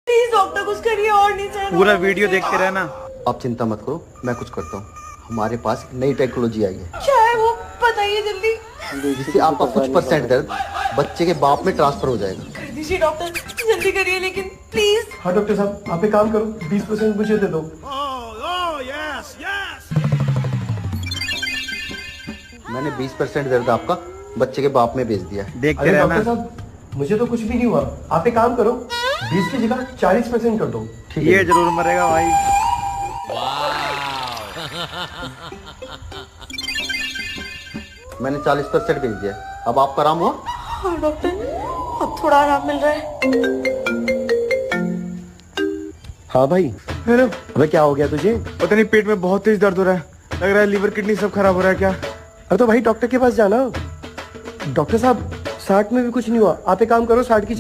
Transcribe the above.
Please doctor कुछ करिए और नहीं सर। पूरा वीडियो देखते रहना। आप चिंता मत करो, मैं कुछ करता हूँ। हमारे पास एक नई टेक्नोलॉजी आई है क्या है वो बताइए जल्दी। जिससे आपका कुछ परसेंट दर्द बच्चे के बाप में ट्रांसफर हो जाएगा। कर दीजिए डॉक्टर, जल्दी करिए लेकिन प्लीज। हाँ डॉक्टर साहब, आप एक काम करो, 20% मुझे दे दो। मैंने 20% दर्द आपका बच्चे के बाप में भेज दिया है। देखते अरे रहना। डॉक्टर साहब, मुझे तो कुछ भी नहीं हुआ। आप एक काम करो, 20 की जगह 40% कर दो। ठीक है ये जरूर मरेगा भाई। मैंने 40% भेज दिया है। अब आपका आराम हुआ? हाँ डॉक्टर, अब थोड़ा आराम मिल रहा है। हाँ भाई। हेलो। अबे क्या हो गया तुझे? पता नहीं, पेट में बहुत तेज दर्द हो रहा है। लग रहा है लीवर किडनी सब खराब हो रहा है क्या। अरे तो भाई डॉक्टर के पास जाना। डॉक्टर साहब 60 में भी कुछ नहीं हुआ। आप एक काम करो, 60 की